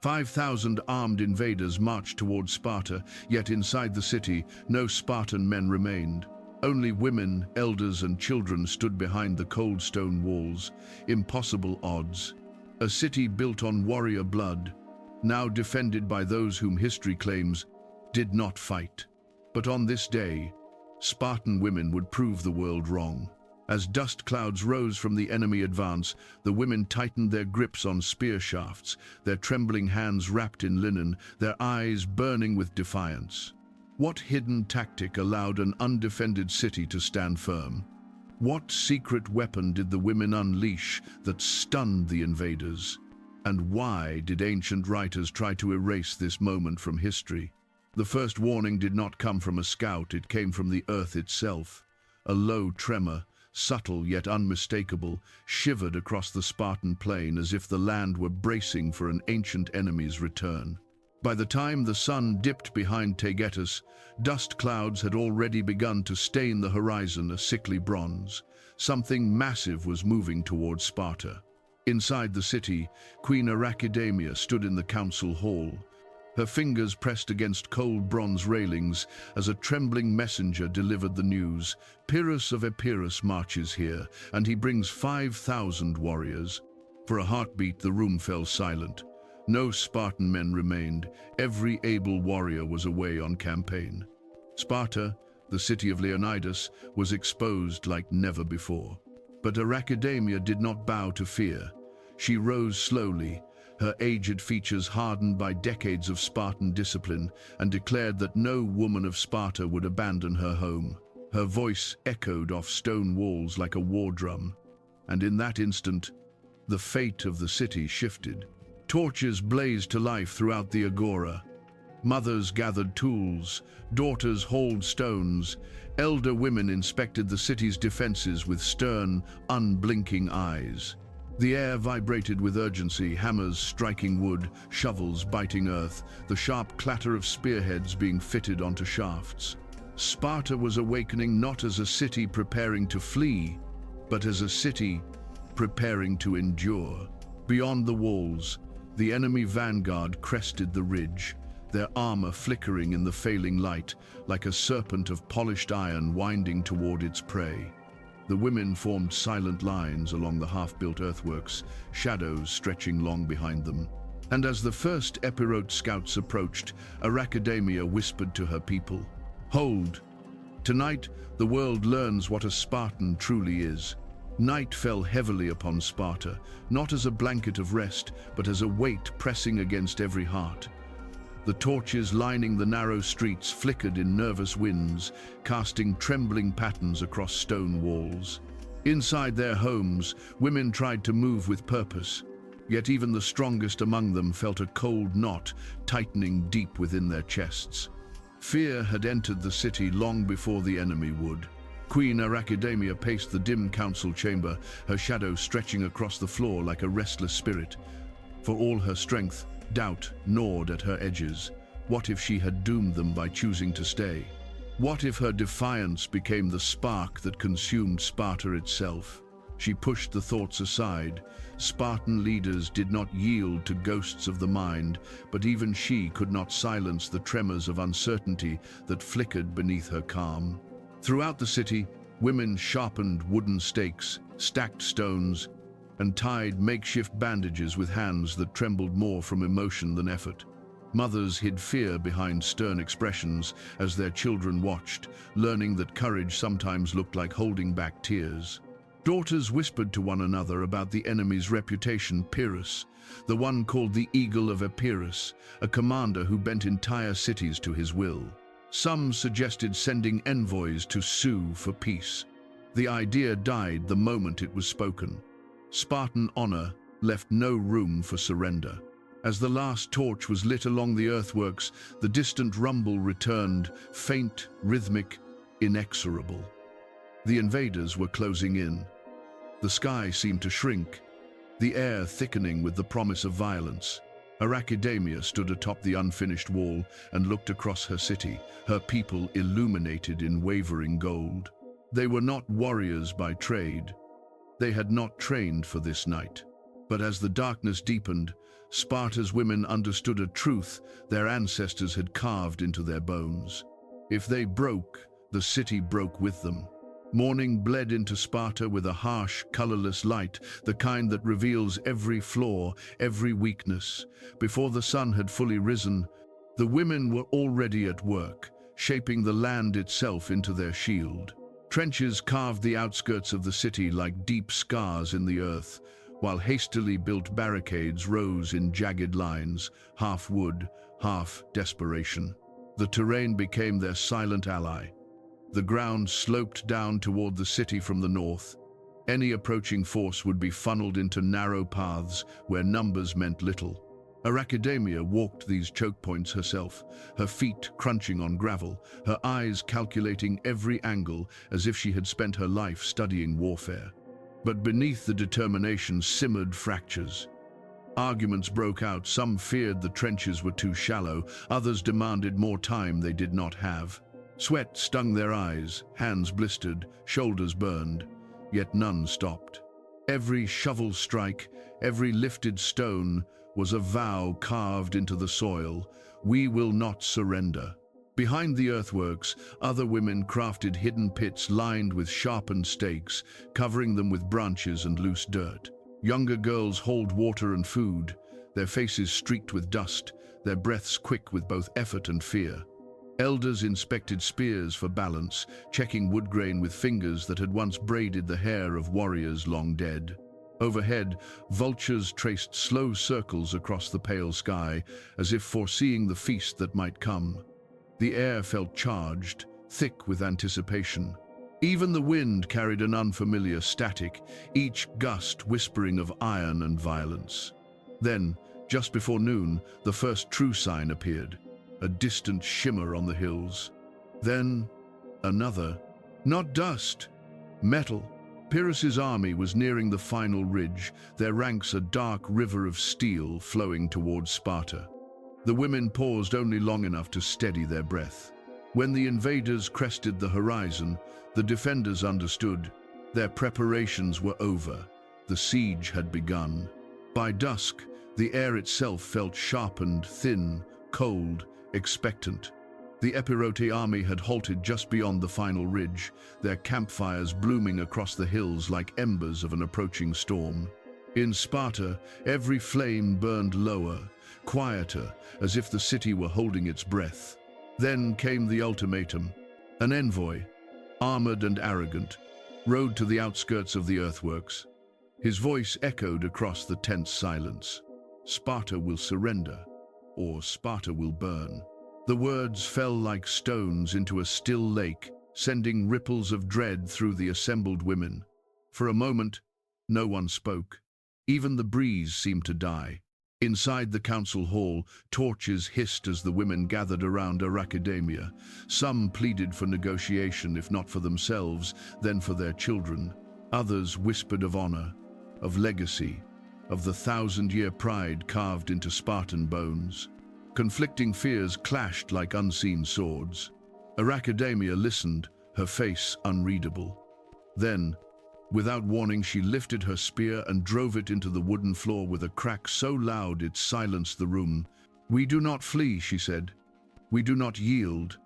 5,000 armed invaders marched towards Sparta, yet inside the city, no Spartan men remained. Only women, elders, and children stood behind the cold stone walls. Impossible odds. A city built on warrior blood, now defended by those whom history claims did not fight. But on this day, Spartan women would prove the world wrong. As dust clouds rose from the enemy advance, the women tightened their grips on spear shafts, their trembling hands wrapped in linen, their eyes burning with defiance. What hidden tactic allowed an undefended city to stand firm? What secret weapon did the women unleash that stunned the invaders? And why did ancient writers try to erase this moment from history? The first warning did not come from a scout, it came from the earth itself. A low tremor, subtle yet unmistakable, shivered across the Spartan plain as if the land were bracing for an ancient enemy's return. By the time the sun dipped behind Taygetus, dust clouds had already begun to stain the horizon a sickly bronze. Something massive was moving towards Sparta. Inside the city, Queen Archidamia stood in the council hall. Her fingers pressed against cold bronze railings as a trembling messenger delivered the news. Pyrrhus of Epirus marches here, and he brings 5,000 warriors. For a heartbeat, the room fell silent. No Spartan men remained. Every able warrior was away on campaign. Sparta, the city of Leonidas, was exposed like never before. But Archidamia did not bow to fear. She rose slowly, her aged features hardened by decades of Spartan discipline, and declared that no woman of Sparta would abandon her home. Her voice echoed off stone walls like a war drum, and in that instant, the fate of the city shifted. Torches blazed to life throughout the agora. Mothers gathered tools, daughters hauled stones, elder women inspected the city's defenses with stern, unblinking eyes. The air vibrated with urgency, hammers striking wood, shovels biting earth, the sharp clatter of spearheads being fitted onto shafts. Sparta was awakening not as a city preparing to flee, but as a city preparing to endure. Beyond the walls, the enemy vanguard crested the ridge, their armor flickering in the failing light, like a serpent of polished iron winding toward its prey. The women formed silent lines along the half-built earthworks, shadows stretching long behind them. And as the first Epirote scouts approached, Archidamia whispered to her people, "Hold! Tonight, the world learns what a Spartan truly is." Night fell heavily upon Sparta, not as a blanket of rest, but as a weight pressing against every heart. The torches lining the narrow streets flickered in nervous winds, casting trembling patterns across stone walls. Inside their homes, women tried to move with purpose, yet even the strongest among them felt a cold knot tightening deep within their chests. Fear had entered the city long before the enemy would. Queen Archidamia paced the dim council chamber, her shadow stretching across the floor like a restless spirit. For all her strength, doubt gnawed at her edges. What if she had doomed them by choosing to stay? What if her defiance became the spark that consumed Sparta itself? She pushed the thoughts aside. Spartan leaders did not yield to ghosts of the mind, but even she could not silence the tremors of uncertainty that flickered beneath her calm. Throughout the city, women sharpened wooden stakes, stacked stones, and tied makeshift bandages with hands that trembled more from emotion than effort. Mothers hid fear behind stern expressions as their children watched, learning that courage sometimes looked like holding back tears. Daughters whispered to one another about the enemy's reputation, Pyrrhus, the one called the Eagle of Epirus, a commander who bent entire cities to his will. Some suggested sending envoys to sue for peace. The idea died the moment it was spoken. Spartan honor left no room for surrender. As the last torch was lit along the earthworks, the distant rumble returned, faint, rhythmic, inexorable. The invaders were closing in. The sky seemed to shrink, the air thickening with the promise of violence. Archidamia stood atop the unfinished wall and looked across her city, her people illuminated in wavering gold. They were not warriors by trade. They had not trained for this night. But as the darkness deepened, Sparta's women understood a truth their ancestors had carved into their bones. If they broke, the city broke with them. Morning bled into Sparta with a harsh, colorless light, the kind that reveals every flaw, every weakness. Before the sun had fully risen, the women were already at work, shaping the land itself into their shield. Trenches carved the outskirts of the city like deep scars in the earth, while hastily built barricades rose in jagged lines, half wood, half desperation. The terrain became their silent ally. The ground sloped down toward the city from the north. Any approaching force would be funneled into narrow paths where numbers meant little. Arachidamia walked these choke points herself, her feet crunching on gravel, her eyes calculating every angle as if she had spent her life studying warfare. But beneath the determination simmered fractures. Arguments broke out. Some feared the trenches were too shallow, others demanded more time they did not have. Sweat stung their eyes, hands blistered, shoulders burned, yet none stopped. Every shovel strike, every lifted stone was a vow carved into the soil. We will not surrender. Behind the earthworks, other women crafted hidden pits lined with sharpened stakes, covering them with branches and loose dirt. Younger girls hauled water and food, their faces streaked with dust, their breaths quick with both effort and fear. Elders inspected spears for balance, checking wood grain with fingers that had once braided the hair of warriors long dead. Overhead, vultures traced slow circles across the pale sky, as if foreseeing the feast that might come. The air felt charged, thick with anticipation. Even the wind carried an unfamiliar static, each gust whispering of iron and violence. Then, just before noon, the first true sign appeared, a distant shimmer on the hills. Then, another. Not dust, metal. Pyrrhus's army was nearing the final ridge, their ranks a dark river of steel flowing towards Sparta. The women paused only long enough to steady their breath. When the invaders crested the horizon, the defenders understood. Their preparations were over. The siege had begun. By dusk, the air itself felt sharpened, thin, cold, expectant. The Epirote army had halted just beyond the final ridge, their campfires blooming across the hills like embers of an approaching storm. In Sparta, every flame burned lower, quieter, as if the city were holding its breath. Then came the ultimatum. An envoy, armored and arrogant, rode to the outskirts of the earthworks. His voice echoed across the tense silence. Sparta will surrender, or Sparta will burn. The words fell like stones into a still lake, sending ripples of dread through the assembled women. For a moment, no one spoke. Even the breeze seemed to die. Inside the council hall, torches hissed as the women gathered around Arachidamia. Some pleaded for negotiation, if not for themselves, then for their children. Others whispered of honor, of legacy, of the thousand-year pride carved into Spartan bones. Conflicting fears clashed like unseen swords. Arachidamia listened, her face unreadable. Then, without warning, she lifted her spear and drove it into the wooden floor with a crack so loud it silenced the room. "We do not flee," she said. "We do not yield,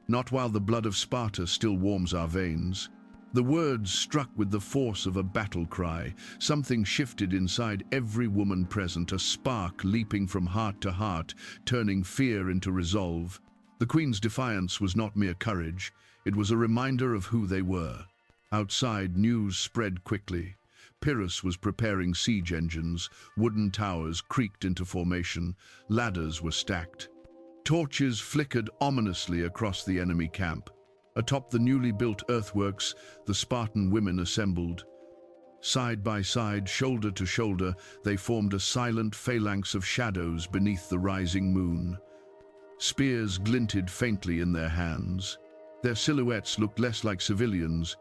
not while the blood of Sparta still warms our veins." The words struck with the force of a battle cry. Something shifted inside every woman present, a spark leaping from heart to heart, turning fear into resolve. The Queen's defiance was not mere courage, it was a reminder of who they were. Outside, news spread quickly. Pyrrhus was preparing siege engines, wooden towers creaked into formation, ladders were stacked. Torches flickered ominously across the enemy camp. Atop the newly built earthworks, the Spartan women assembled. Side by side, shoulder to shoulder, they formed a silent phalanx of shadows beneath the rising moon. Spears glinted faintly in their hands. Their silhouettes looked less like civilians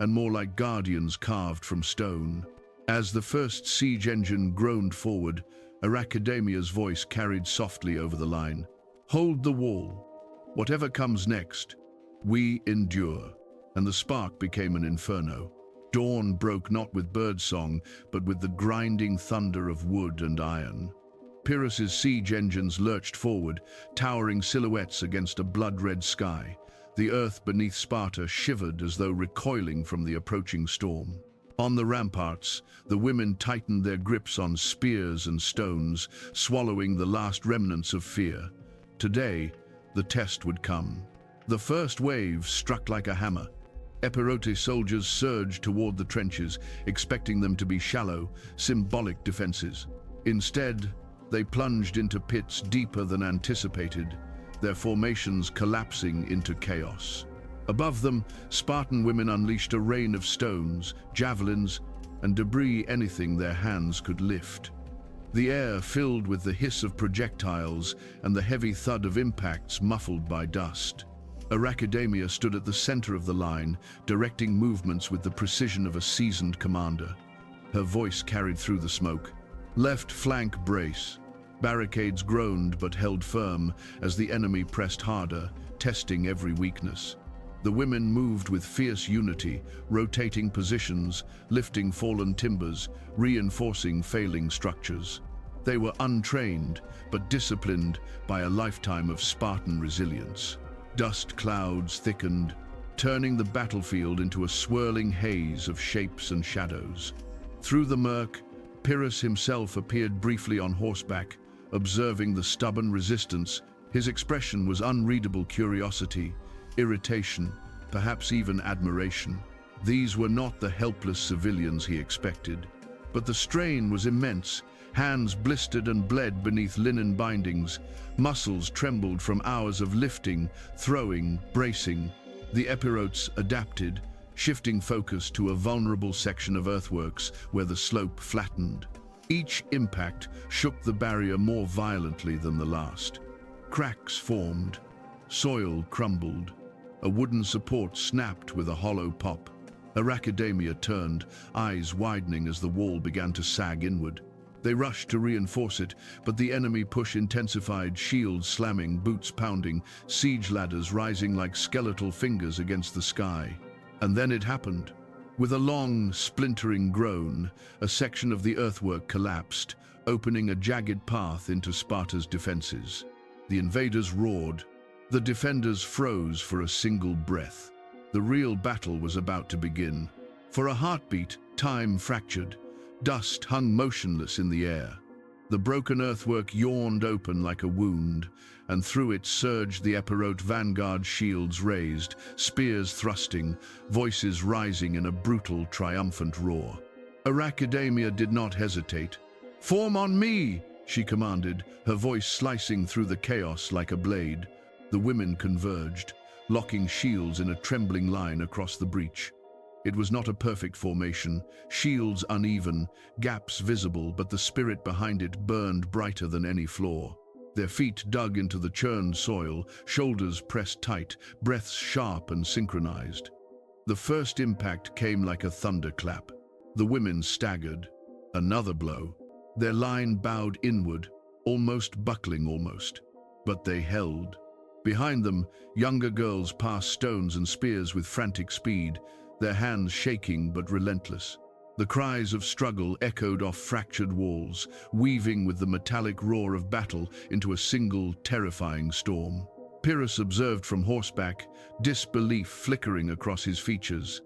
and more like guardians carved from stone. As the first siege engine groaned forward, Arachidamia's voice carried softly over the line. "Hold the wall. Whatever comes next, we endure." And the spark became an inferno. Dawn broke not with birdsong, but with the grinding thunder of wood and iron. Pyrrhus's siege engines lurched forward, towering silhouettes against a blood-red sky. The earth beneath Sparta shivered as though recoiling from the approaching storm. On the ramparts, the women tightened their grips on spears and stones, swallowing the last remnants of fear. Today, the test would come. The first wave struck like a hammer. Epirote soldiers surged toward the trenches, expecting them to be shallow, symbolic defenses. Instead, they plunged into pits deeper than anticipated, their formations collapsing into chaos. Above them, Spartan women unleashed a rain of stones, javelins, and debris anything their hands could lift. The air filled with the hiss of projectiles and the heavy thud of impacts muffled by dust. Arachidamia stood at the center of the line, directing movements with the precision of a seasoned commander. Her voice carried through the smoke. Left flank brace. Barricades groaned but held firm as the enemy pressed harder, testing every weakness. The women moved with fierce unity, rotating positions, lifting fallen timbers, reinforcing failing structures. They were untrained, but disciplined by a lifetime of Spartan resilience. Dust clouds thickened, turning the battlefield into a swirling haze of shapes and shadows. Through the murk, Pyrrhus himself appeared briefly on horseback, observing the stubborn resistance. His expression was unreadable curiosity, irritation, perhaps even admiration. These were not the helpless civilians he expected. But the strain was immense. Hands blistered and bled beneath linen bindings. Muscles trembled from hours of lifting, throwing, bracing. The Epirotes adapted, shifting focus to a vulnerable section of earthworks where the slope flattened. Each impact shook the barrier more violently than the last. Cracks formed. Soil crumbled. A wooden support snapped with a hollow pop. Arachidamia turned, eyes widening as the wall began to sag inward. They rushed to reinforce it, but the enemy push intensified, shields slamming, boots pounding, siege ladders rising like skeletal fingers against the sky. And then it happened. With a long, splintering groan, a section of the earthwork collapsed, opening a jagged path into Sparta's defenses. The invaders roared. The defenders froze for a single breath. The real battle was about to begin. For a heartbeat, time fractured. Dust hung motionless in the air. The broken earthwork yawned open like a wound, and through it surged the Epirote vanguard, shields raised, spears thrusting, voices rising in a brutal, triumphant roar. Arachidamia did not hesitate. "Form on me!" she commanded, her voice slicing through the chaos like a blade. The women converged, locking shields in a trembling line across the breach. It was not a perfect formation, shields uneven, gaps visible, but the spirit behind it burned brighter than any flaw. Their feet dug into the churned soil, shoulders pressed tight, breaths sharp and synchronized. The first impact came like a thunderclap. The women staggered. Another blow. Their line bowed inward, buckling. But they held. Behind them, younger girls passed stones and spears with frantic speed, their hands shaking but relentless. The cries of struggle echoed off fractured walls, weaving with the metallic roar of battle into a single, terrifying storm. Pyrrhus observed from horseback, disbelief flickering across his features.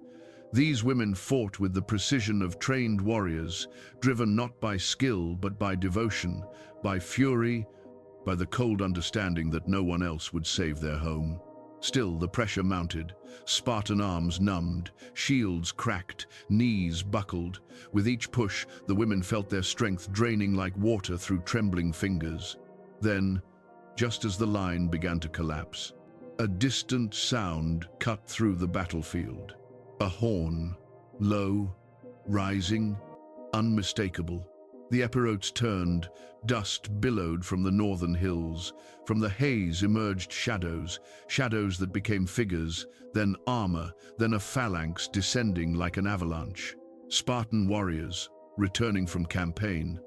These women fought with the precision of trained warriors, driven not by skill but by devotion, by fury, by the cold understanding that no one else would save their home. Still, the pressure mounted. Spartan arms numbed, shields cracked, knees buckled. With each push, the women felt their strength draining like water through trembling fingers. Then, just as the line began to collapse, a distant sound cut through the battlefield. A horn, low, rising, unmistakable. The Epirotes turned, dust billowed from the northern hills. From the haze emerged shadows that became figures, then armor, then a phalanx descending like an avalanche. Spartan warriors, returning from campaign,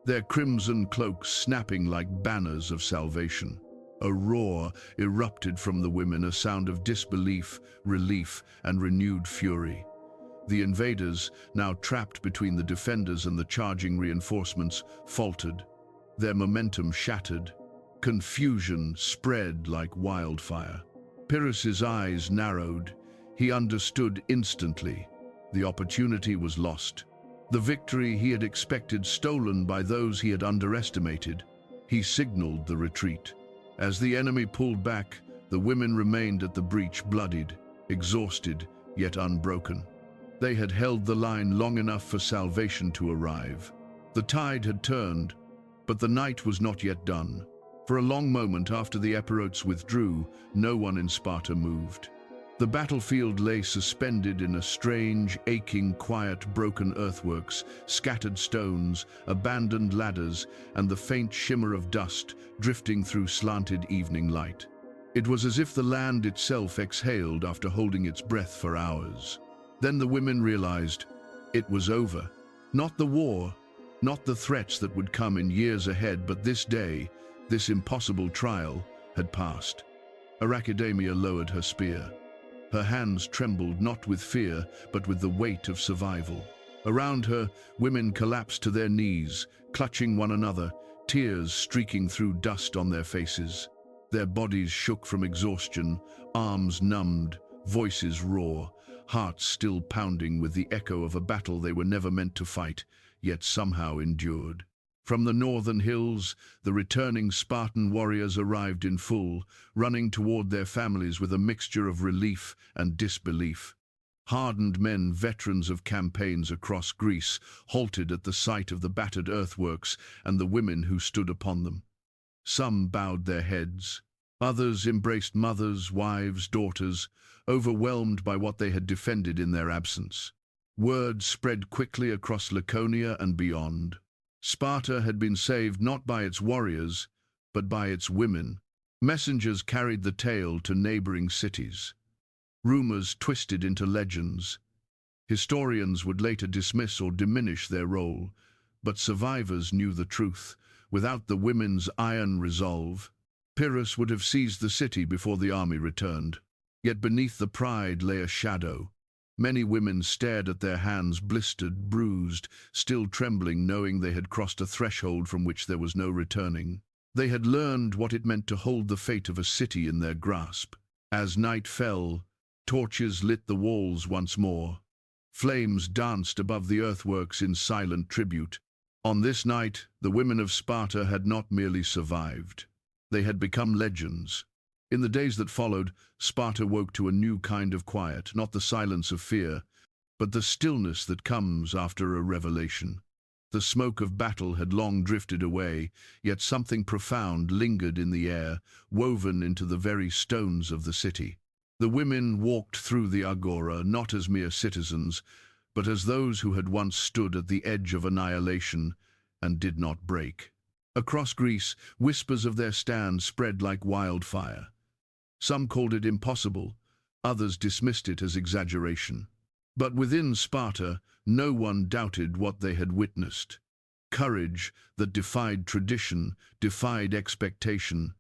their crimson cloaks snapping like banners of salvation. A roar erupted from the women, a sound of disbelief, relief, and renewed fury. The invaders, now trapped between the defenders and the charging reinforcements, faltered. their momentum shattered. Confusion spread like wildfire. Pyrrhus's eyes narrowed. He understood instantly. The opportunity was lost. The victory he had expected stolen by those he had underestimated. He signaled the retreat. As the enemy pulled back, the women remained at the breach bloodied, exhausted, yet unbroken. They had held the line long enough for salvation to arrive. The tide had turned, but the night was not yet done. For a long moment after the Epirotes withdrew, no one in Sparta moved. The battlefield lay suspended in a strange, aching, quiet, broken earthworks, scattered stones, abandoned ladders, and the faint shimmer of dust drifting through slanted evening light. It was as if the land itself exhaled after holding its breath for hours. Then the women realized it was over. Not the war, not the threats that would come in years ahead, but this day, this impossible trial, had passed. Arachidamia lowered her spear. Her hands trembled not with fear, but with the weight of survival. Around her, women collapsed to their knees, clutching one another, tears streaking through dust on their faces. Their bodies shook from exhaustion, arms numbed, voices raw, hearts still pounding with the echo of a battle they were never meant to fight, yet somehow endured. From the northern hills, the returning Spartan warriors arrived in full, running toward their families with a mixture of relief and disbelief. Hardened men, veterans of campaigns across Greece, halted at the sight of the battered earthworks and the women who stood upon them. Some bowed their heads. Others embraced mothers, wives, daughters, overwhelmed by what they had defended in their absence. Word spread quickly across Laconia and beyond. Sparta had been saved not by its warriors, but by its women. Messengers carried the tale to neighboring cities. Rumors twisted into legends. Historians would later dismiss or diminish their role, but survivors knew the truth. Without the women's iron resolve, Pyrrhus would have seized the city before the army returned. Yet beneath the pride lay a shadow. Many women stared at their hands blistered, bruised, still trembling, knowing they had crossed a threshold from which there was no returning. They had learned what it meant to hold the fate of a city in their grasp. As night fell, torches lit the walls once more. Flames danced above the earthworks in silent tribute. On this night, the women of Sparta had not merely survived. They had become legends. In the days that followed, Sparta woke to a new kind of quiet, not the silence of fear, but the stillness that comes after a revelation. The smoke of battle had long drifted away, yet something profound lingered in the air, woven into the very stones of the city. The women walked through the agora not as mere citizens, but as those who had once stood at the edge of annihilation and did not break. Across Greece, whispers of their stand spread like wildfire. Some called it impossible, others dismissed it as exaggeration. But within Sparta, no one doubted what they had witnessed. Courage that defied tradition, defied expectation,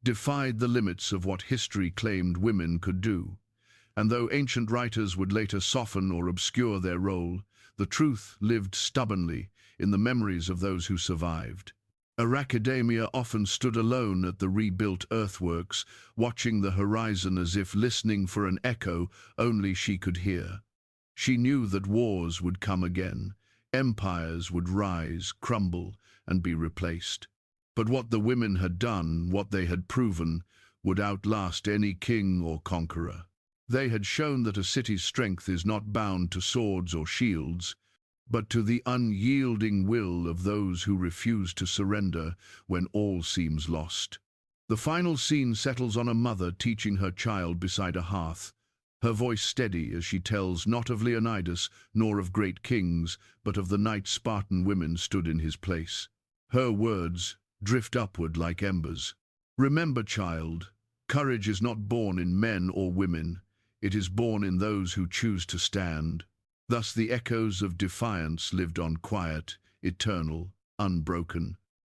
defied the limits of what history claimed women could do. And though ancient writers would later soften or obscure their role, the truth lived stubbornly in the memories of those who survived. Arachidamia often stood alone at the rebuilt earthworks, watching the horizon as if listening for an echo only she could hear. She knew that wars would come again, empires would rise, crumble, and be replaced. But what the women had done, what they had proven, would outlast any king or conqueror. They had shown that a city's strength is not bound to swords or shields, but to the unyielding will of those who refuse to surrender when all seems lost. The final scene settles on a mother teaching her child beside a hearth, her voice steady as she tells not of Leonidas nor of great kings, but of the night Spartan women stood in his place. Her words drift upward like embers. Remember, child, courage is not born in men or women. It is born in those who choose to stand. Thus the echoes of defiance lived on quiet, eternal, unbroken.